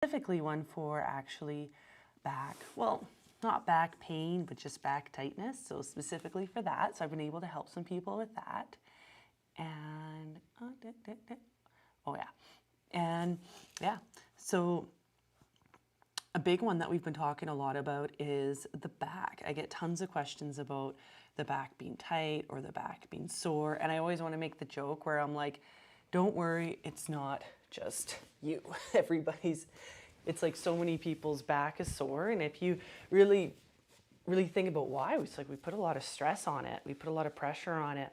specifically one for actually back, well, not back pain, but just back tightness. So specifically for that. So I've been able to help some people with that. And, oh yeah. And yeah, so a big one that we've been talking a lot about is the back. I get tons of questions about the back being tight or the back being sore. And I always want to make the joke where I'm like, don't worry, it's not just you. It's like so many people's back is sore. And if you really think about why, it's like we put a lot of stress on it. We put a lot of pressure on it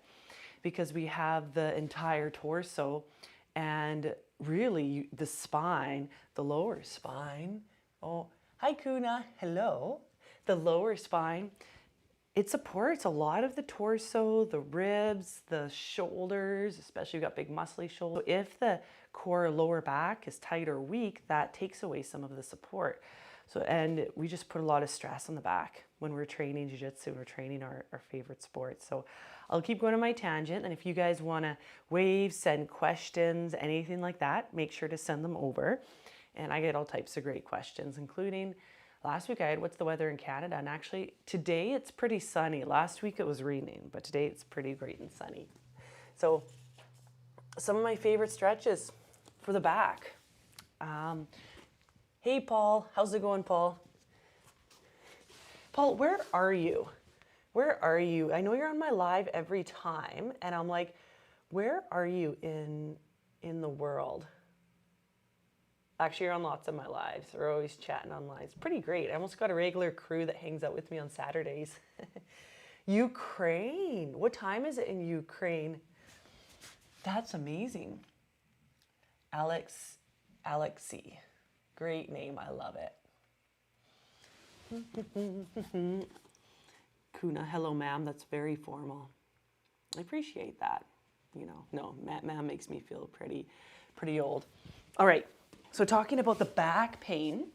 because we have the entire torso and really the spine, the lower spine. Oh, hi Kuna, hello. The lower spine, it supports a lot of the torso, the ribs, the shoulders, especially if you've got big muscly shoulders. So if the core lower back is tight or weak, that takes away some of the support. So, and we just put a lot of stress on the back when we're training jiu-jitsu, we're training our favorite sports. So I'll keep going on my tangent. And if you guys want to wave, send questions, anything like that, make sure to send them over. And I get all types of great questions, including last week I had, what's the weather in Canada? And actually today it's pretty sunny. Last week it was raining, but today it's pretty great and sunny. So some of my favorite stretches for the back. Hey, Paul, how's it going, Paul? Paul, where are you? Where are you? I know you're on my live every time, and I'm like, where are you in the world? Actually, you're on lots of my lives. We're always chatting online. It's pretty great. I almost got a regular crew that hangs out with me on Saturdays. Ukraine. What time is it in Ukraine? That's amazing. Alexei. Great name. I love it. Kuna, hello, ma'am. That's very formal. I appreciate that. You know, no, ma'am makes me feel pretty old. All right. So talking about the back pain,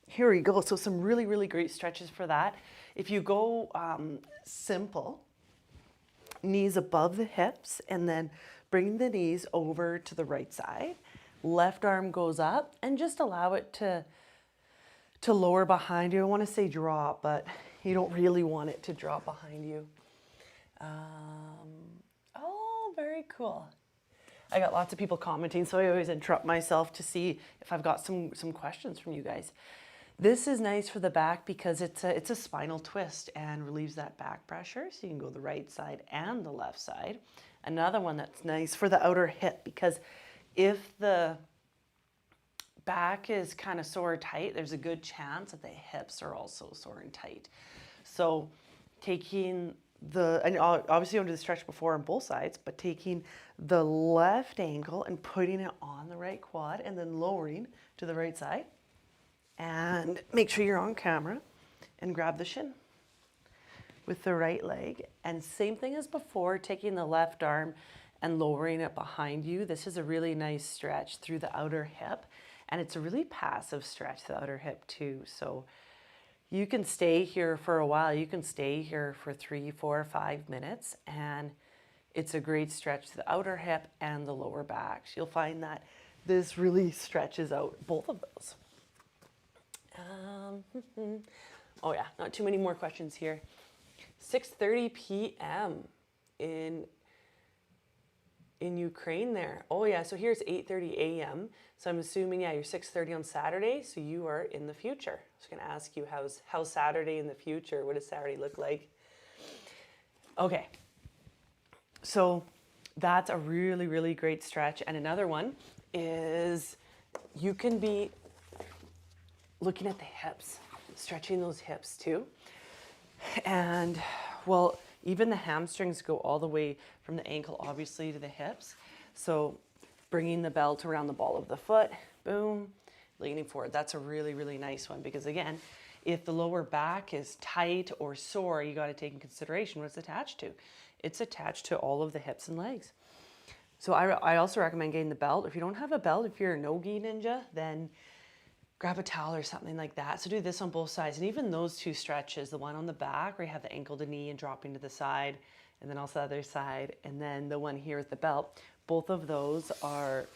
here we go. So some really great stretches for that. If you go simple, knees above the hips, and then bring the knees over to the right side. Left arm goes up, and just allow it to lower behind you. I want to say drop, but you don't really want it to drop behind you. Oh, very cool. I got lots of people commenting, so I always interrupt myself to see if I've got some questions from you guys. This is nice for the back because it's a spinal twist and relieves that back pressure. So you can go the right side and the left side. Another one that's nice for the outer hip, because if the back is kind of sore or tight, there's a good chance that the hips are also sore and tight. So taking and obviously you do the stretch before on both sides, but taking the left ankle and putting it on the right quad and then lowering to the right side. And make sure you're on camera and grab the shin with the right leg. And same thing as before, taking the left arm and lowering it behind you. This is a really nice stretch through the outer hip. And it's a really passive stretch, the outer hip too. So you can stay here for a while. You can stay here for 3, 4, 5 minutes. And it's a great stretch to the outer hip and the lower back. You'll find that this really stretches out both of those. Oh yeah, not too many more questions here. 6:30 p.m. in Ukraine there. Oh yeah, so here's 8:30 a.m. So I'm assuming, yeah, you're 6:30 on Saturday, so you are in the future. I was gonna ask you how's Saturday in the future? What does Saturday look like? Okay, so that's a really great stretch. And another one is you can be looking at the hips, stretching those hips too. And well, even the hamstrings go all the way from the ankle, obviously, to the hips. So bringing the belt around the ball of the foot, boom, leaning forward. That's a really nice one, because again, if the lower back is tight or sore, you got to take in consideration what it's attached to. It's attached to all of the hips and legs. So I also recommend getting the belt. If you don't have a belt, if you're a no-gi ninja, then grab a towel or something like that. So do this on both sides. And even those two stretches, the one on the back where you have the ankle to knee and dropping to the side, and then also the other side, and then the one here with the belt, both of those are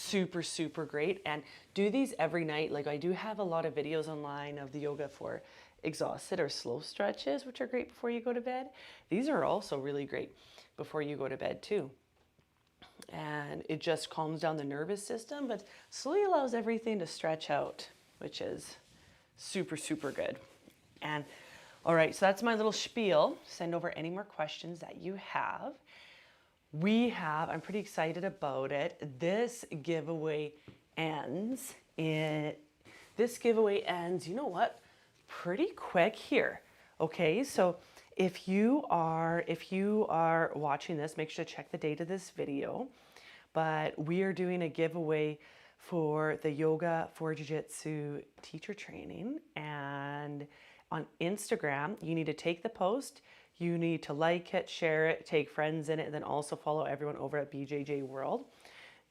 super, super great. And do these every night. Like I do have a lot of videos online of the yoga for exhausted or slow stretches, which are great before you go to bed. These are also really great before you go to bed too. And it just calms down the nervous system, but slowly allows everything to stretch out, which is super, super good. And all right, so that's my little spiel. Send over any more questions that you have. I'm pretty excited about it. This giveaway ends, you know what? Pretty quick here. Okay, so if you are watching this, make sure to check the date of this video. But we are doing a giveaway for the Yoga for Jiu-Jitsu teacher training. And on Instagram, you need to take the post, you need to like it, share it, take friends in it, and then also follow everyone over at BJJ World.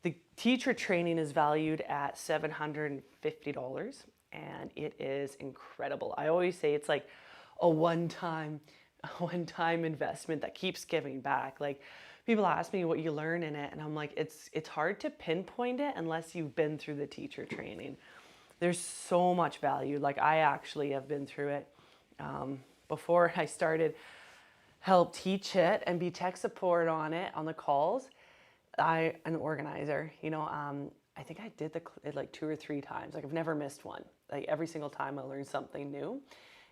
The teacher training is valued at $750, and it is incredible. I always say it's like a one-time investment that keeps giving back. Like people ask me what you learn in it, and I'm like, it's hard to pinpoint it unless you've been through the teacher training. There's so much value. Like I actually have been through it before I started help teach it and be tech support on it on the calls. I'm an organizer, I think I did it like 2 or 3 times. Like I've never missed one. Like every single time I learn something new.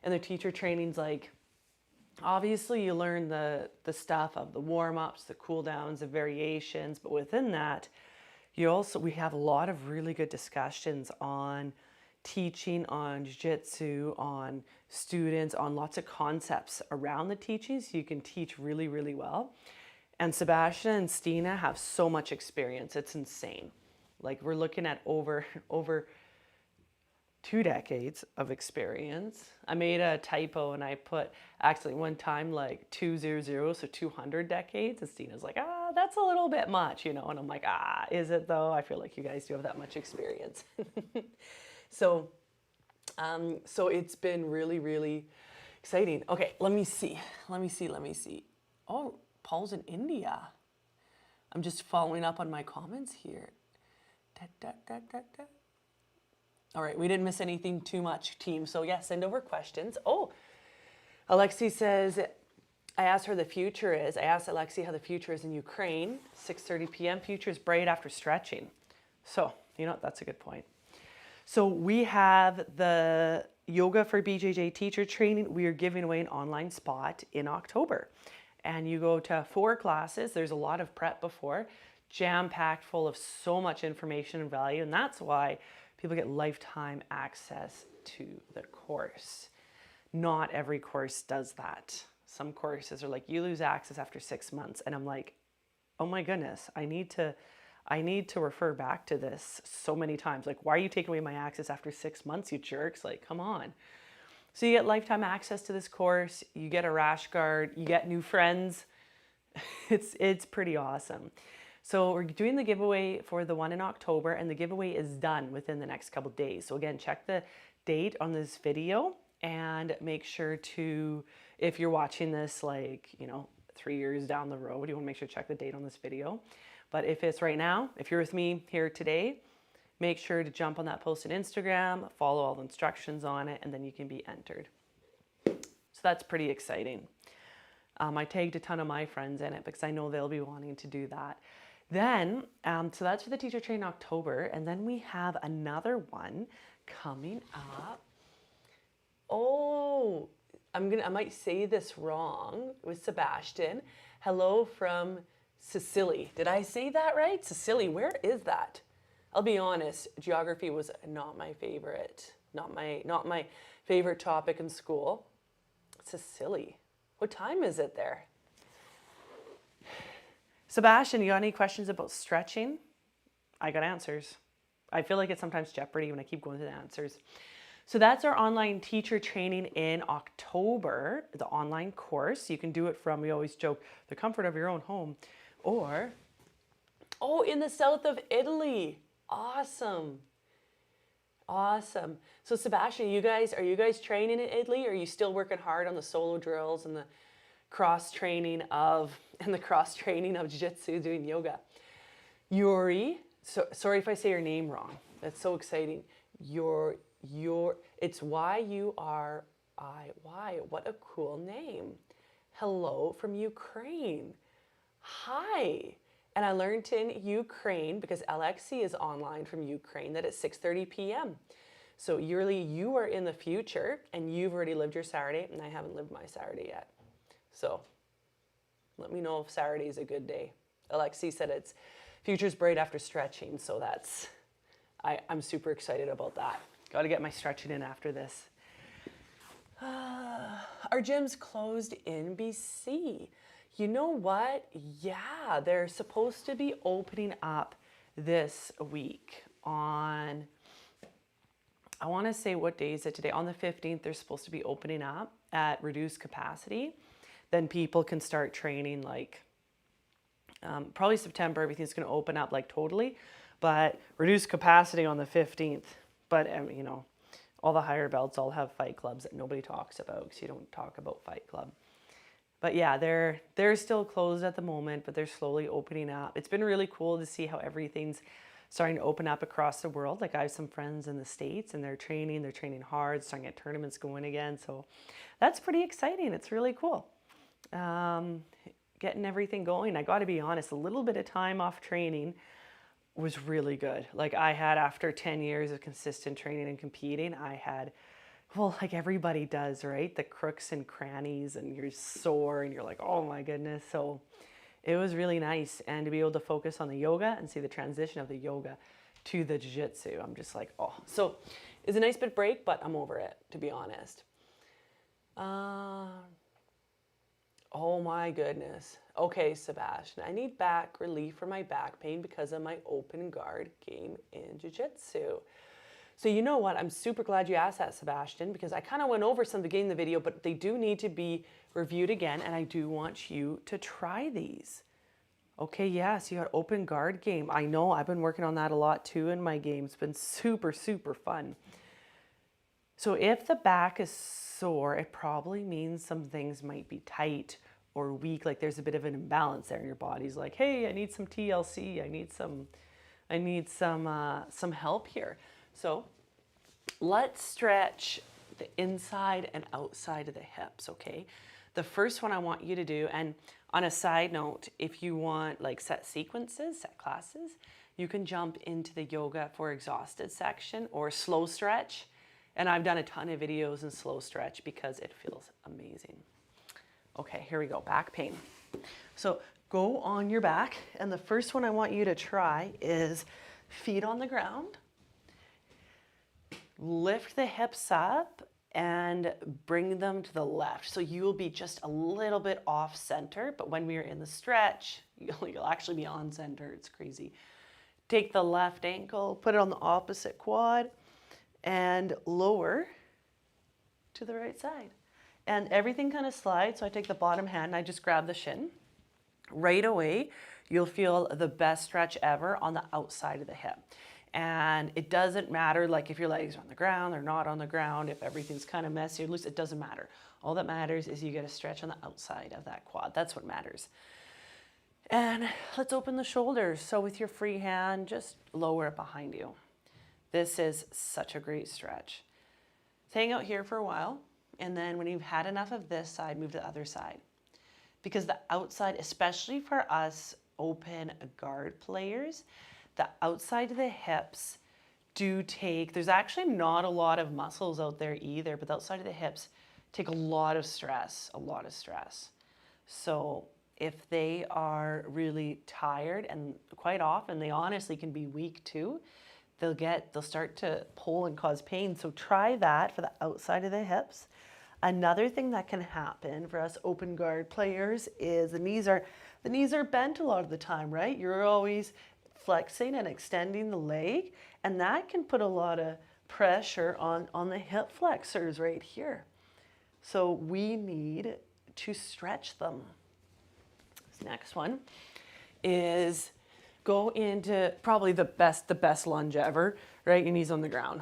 And the teacher training's like, obviously you learn the stuff of the warm-ups, the cool downs, the variations, but within that, we have a lot of really good discussions on teaching, on jiu-jitsu, on students, on lots of concepts around the teaching, so you can teach really, really well. And Sebastian and Stina have so much experience. It's insane. Like we're looking at over 2 decades of experience. I made a typo and I put actually one time like 200, so 200 decades. And Stina's like, that's a little bit much, And I'm like, is it though? I feel like you guys do have that much experience. So it's been really, really exciting. Okay, let me see. Oh, Paul's in India. I'm just following up on my comments here. All right, we didn't miss anything too much, team. So yeah, send over questions. Oh, Alexi says, I asked her the future is. I asked Alexi how the future is in Ukraine. 6:30 p.m. Future is bright after stretching. So, that's a good point. So we have the Yoga for BJJ teacher training. We are giving away an online spot in October. And you go to 4 classes. There's a lot of prep before, jam-packed full of so much information and value. And that's why people get lifetime access to the course. Not every course does that. Some courses are like, you lose access after 6 months. And I'm like, oh my goodness, I need to refer back to this so many times. Like, why are you taking away my access after 6 months, you jerks? Like, come on. So you get lifetime access to this course, you get a rash guard, you get new friends. It's pretty awesome. So we're doing the giveaway for the one in October, and the giveaway is done within the next couple days. So again, check the date on this video and make sure to, if you're watching this 3 years down the road, you want to make sure to check the date on this video. But if it's right now, if you're with me here today, make sure to jump on that post on Instagram, follow all the instructions on it, and then you can be entered. So that's pretty exciting. I tagged a ton of my friends in it because I know they'll be wanting to do that. Then, so that's for the teacher training in October. And then we have another one coming up. Oh, I might say this wrong with Sebastian. Hello from Sicily. Did I say that right? Sicily, where is that? I'll be honest, geography was not my favorite, not my favorite topic in school. Sicily. What time is it there? Sebastian, you got any questions about stretching? I got answers. I feel like it's sometimes Jeopardy when I keep going through the answers. So that's our online teacher training in October, the online course. You can do it from, we always joke, the comfort of your own home, or, in the south of Italy. Awesome. Awesome. So Sebastian, are you guys training in Italy? Or are you still working hard on the solo drills and the cross training of jiu-jitsu, doing yoga? Yuri So sorry if I say your name wrong. That's so exciting. It's Y-U-R-I-Y. What a cool name. Hello from Ukraine. Hi. And I learned in Ukraine, because Alexi is online from Ukraine, that it's 6:30 p.m. So Yurli, you are in the future and you've already lived your Saturday, and I haven't lived my Saturday yet. So let me know if Saturday is a good day. Alexi said it's future's bright after stretching, so I'm super excited about that. Got to get my stretching in after this. Our gym's closed in BC. You know what? Yeah, they're supposed to be opening up this week on, I want to say, what day is it today? On the 15th, they're supposed to be opening up at reduced capacity. Then people can start training like probably September. Everything's going to open up like totally, but reduced capacity on the 15th. But you know, all the higher belts all have fight clubs that nobody talks about, because you don't talk about Fight Club. But yeah, they're still closed at the moment, but they're slowly opening up. It's been really cool to see how everything's starting to open up across the world. Like, I have some friends in the States and they're training hard, starting to get tournaments going again. So that's pretty exciting. It's really cool. Getting everything going. I got to be honest, a little bit of time off training was really good. Like, I had, after 10 years of consistent training and competing, I had, well, like everybody does, right? The crooks and crannies, and you're sore and you're like, oh my goodness. So it was really nice. And to be able to focus on the yoga and see the transition of the yoga to the jiu-jitsu, I'm just like, oh. So it's a nice bit break, but I'm over it, to be honest. Oh my goodness. Okay, Sebastian, I need back relief for my back pain because of my open guard game in jiu-jitsu. So you know what? I'm super glad you asked that, Sebastian, because I kind of went over some at the beginning of the video, but they do need to be reviewed again, and I do want you to try these. Okay, yeah, so you got open guard game. I know, I've been working on that a lot too in my games. It's been super, super fun. So if the back is sore, it probably means some things might be tight or weak, like there's a bit of an imbalance there in your body's like, hey, I need some TLC, I need some help here. So let's stretch the inside and outside of the hips, okay? The first one I want you to do, and on a side note, if you want like set sequences, set classes, you can jump into the yoga for exhausted section or slow stretch. And I've done a ton of videos in slow stretch because it feels amazing. Okay, here we go, back pain. So go on your back, and the first one I want you to try is feet on the ground. Lift the hips up and bring them to the left. So you will be just a little bit off center, but when we are in the stretch, you'll actually be on center. It's crazy. Take the left ankle, put it on the opposite quad, and lower to the right side. And everything kind of slides, so I take the bottom hand and I just grab the shin. Right away, you'll feel the best stretch ever on the outside of the hip. And it doesn't matter like if your legs are on the ground, they're not on the ground, if everything's kind of messy or loose, it doesn't matter. All that matters is you get a stretch on the outside of that quad. That's what matters. And let's open the shoulders. So with your free hand, just lower it behind you. This is such a great stretch. Hang out here for a while, and then when you've had enough of this side, move to the other side. Because the outside, especially for us open guard players, the outside of the hips do take, there's actually not a lot of muscles out there either, but the outside of the hips take a lot of stress, So if they are really tired, and quite often they honestly can be weak too, they'll start to pull and cause pain. So try that for the outside of the hips. Another thing that can happen for us open guard players is the knees are bent a lot of the time, right? You're always flexing and extending the leg, and that can put a lot of pressure on the hip flexors right here. So we need to stretch them. This next one is go into probably the best lunge ever, right? Your knees on the ground,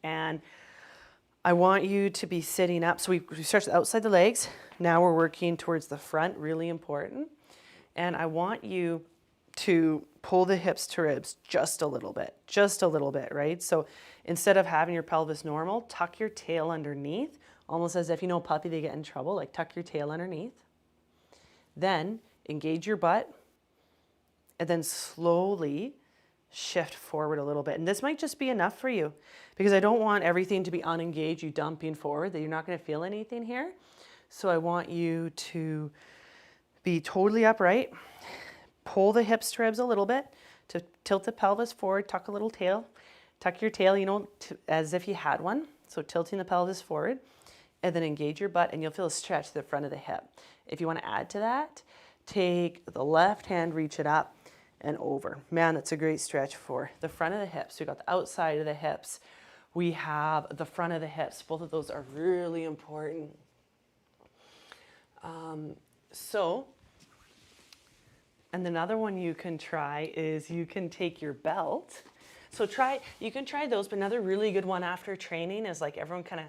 And I want you to be sitting up. So we stretch outside the legs. Now we're working towards the front, really important. And I want you to pull the hips to ribs just a little bit, right? So instead of having your pelvis normal, tuck your tail underneath, almost as if, you know, a puppy, they get in trouble, like tuck your tail underneath. Then engage your butt, and then slowly shift forward a little bit. And this might just be enough for you, because I don't want everything to be unengaged, you dumping forward, that you're not gonna feel anything here. So I want you to be totally upright, pull the hips to ribs a little bit, to tilt the pelvis forward, tuck a little tail, tuck your tail, you know, as if you had one. So tilting the pelvis forward, and then engage your butt, and you'll feel a stretch to the front of the hip. If you want to add to that, take the left hand, reach it up and over. Man, that's a great stretch for the front of the hips. We've got the outside of the hips. We have the front of the hips. Both of those are really important. And another one you can try is you can take your belt. So you can try those, but another really good one after training is like everyone kind of,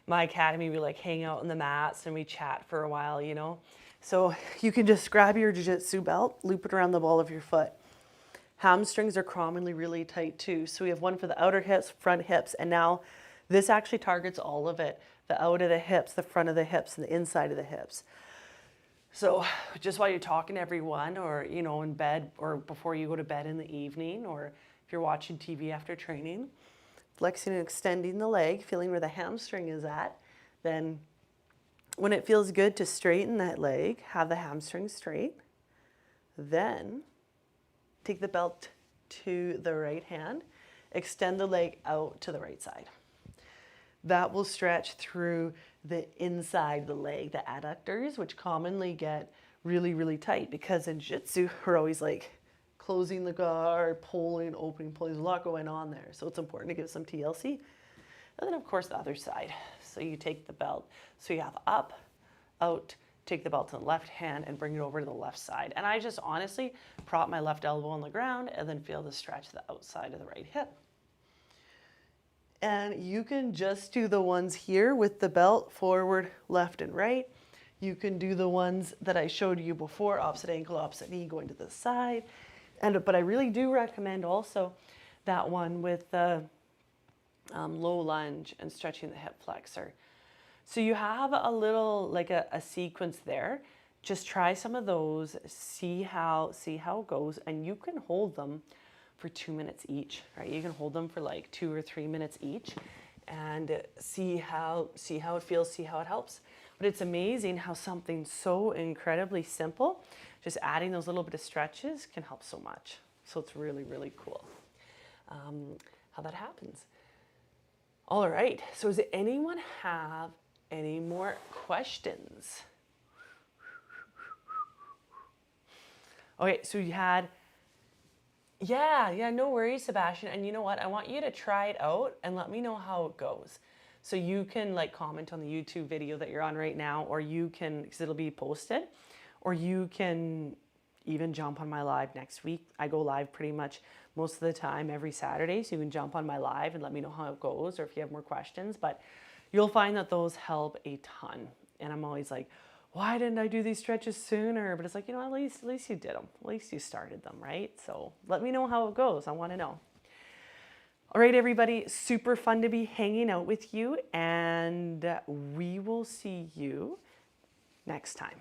my academy, we like hang out on the mats and we chat for a while, you know. So you can just grab your jiu-jitsu belt, loop it around the ball of your foot. Hamstrings are commonly really tight too. So we have one for the outer hips, front hips, and now this actually targets all of it. The out of the hips, the front of the hips, and the inside of the hips. So just while you're talking to everyone, or, you know, in bed, or before you go to bed in the evening, or if you're watching TV after training, flexing and extending the leg, feeling where the hamstring is at. Then when it feels good to straighten that leg, have the hamstring straight. Then take the belt to the right hand, extend the leg out to the right side. That will stretch through the inside of the leg, the adductors, which commonly get really, really tight, because in jiu-jitsu, we're always like closing the guard, pulling, opening, pulling. There's a lot going on there. So it's important to give some TLC. And then of course the other side. So you take the belt. So you have up, out, take the belt to the left hand and bring it over to the left side. And I just honestly prop my left elbow on the ground and then feel the stretch to the outside of the right hip. And you can just do the ones here with the belt forward, left and right. You can do the ones that I showed you before, opposite ankle, opposite knee, going to the side. But I really do recommend also that one with the low lunge and stretching the hip flexor. So you have a little, like a sequence there. Just try some of those, see how it goes, and you can hold them for 2 minutes each, right? You can hold them for like 2 or 3 minutes each and see how it feels, see how it helps. But it's amazing how something so incredibly simple, just adding those little bit of stretches, can help so much. So it's really, really cool how that happens. All right, so does anyone have any more questions? Okay, so you had, yeah, no worries, Sebastian. And you know what? I want you to try it out and let me know how it goes. So you can like comment on the YouTube video that you're on right now, or you can, because it'll be posted, or you can even jump on my live next week. I go live pretty much most of the time every Saturday, so you can jump on my live and let me know how it goes, or if you have more questions. But you'll find that those help a ton. And I'm always like, why didn't I do these stretches sooner? But it's like, you know, at least you did them. At least you started them, right? So let me know how it goes. I want to know. All right, everybody, super fun to be hanging out with you, and we will see you next time.